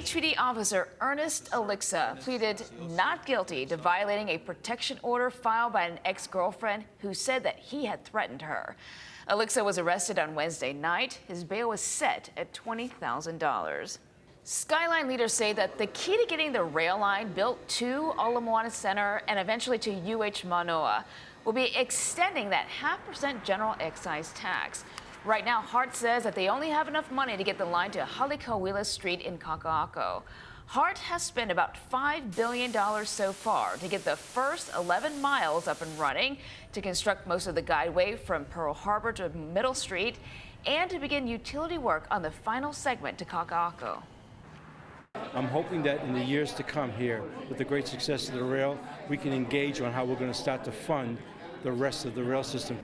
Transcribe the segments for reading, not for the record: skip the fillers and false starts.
HPD officer Ernest Alexa pleaded not guilty to violating a protection order filed by an ex-girlfriend who said that he had threatened her. Alexa was arrested on Wednesday night. His bail was set at $20,000. Skyline leaders say that the key to getting the rail line built to Ala Moana Center and eventually to UH Manoa will be extending that 0.5% general excise tax. Right now, Hart says that they only have enough money to get the line to Halikawila Street in Kaka'ako. Hart has spent about $5 billion so far to get the first 11 miles up and running, to construct most of the guideway from Pearl Harbor to Middle Street, and to begin utility work on the final segment to Kaka'ako. I'm hoping that in the years to come here, with the great success of the rail, we can engage on how we're going to start to fund the rest of the rail system.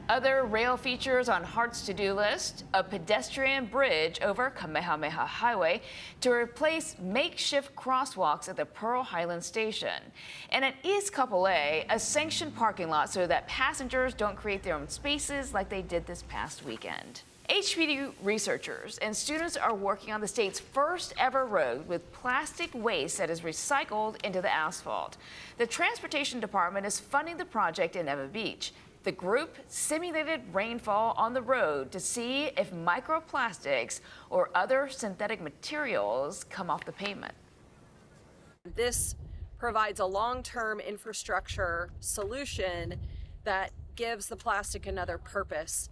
Other rail features on Hart's to-do list: a pedestrian bridge over Kamehameha Highway to replace makeshift crosswalks at the Pearl Highland Station, and at East Kapolei, a sanctioned parking lot so that passengers don't create their own spaces like they did this past weekend. HPD researchers and students are working on the state's first ever road with plastic waste that is recycled into the asphalt. The Transportation Department is funding the project in Eva Beach. The group simulated rainfall on the road to see if microplastics or other synthetic materials come off the pavement. This provides a long-term infrastructure solution that gives the plastic another purpose.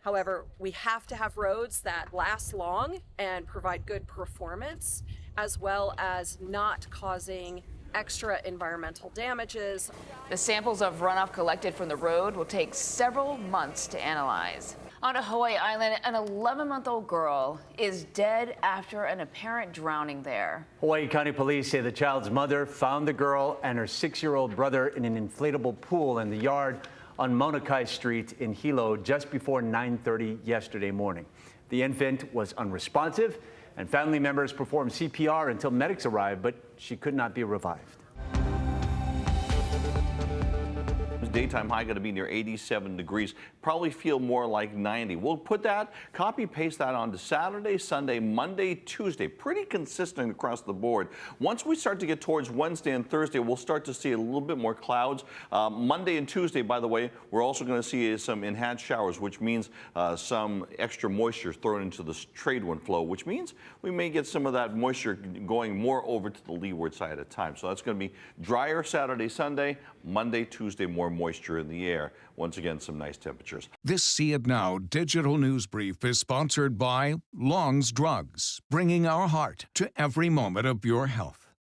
However, we have to have roads that last long and provide good performance, as well as not causing extra environmental damages. The samples of runoff collected from the road will take several months to analyze. On a Hawaii island, an 11-month-old girl is dead after an apparent drowning there. Hawaii County Police say the child's mother found the girl and her 6-year-old brother in an inflatable pool in the yard on Mauna Street in Hilo just before 9:30 yesterday morning. The infant was unresponsive, and family members performed CPR until medics arrived, but she could not be revived. Daytime high going to be near 87 degrees, probably feel more like 90. We'll put that, copy paste that onto Saturday, Sunday, Monday, Tuesday, pretty consistent across the board. Once we start to get towards Wednesday and Thursday, we'll start to see a little bit more clouds. Monday and Tuesday, by the way, we're also going to see some enhanced showers, which means some extra moisture thrown into the trade wind flow, which means we may get some of that moisture going more over to the leeward side at times. So that's going to be drier Saturday, Sunday, Monday, Tuesday, more moisture in the air. Once again, some nice temperatures. This See It Now digital news brief is sponsored by Long's Drugs, bringing our heart to every moment of your health.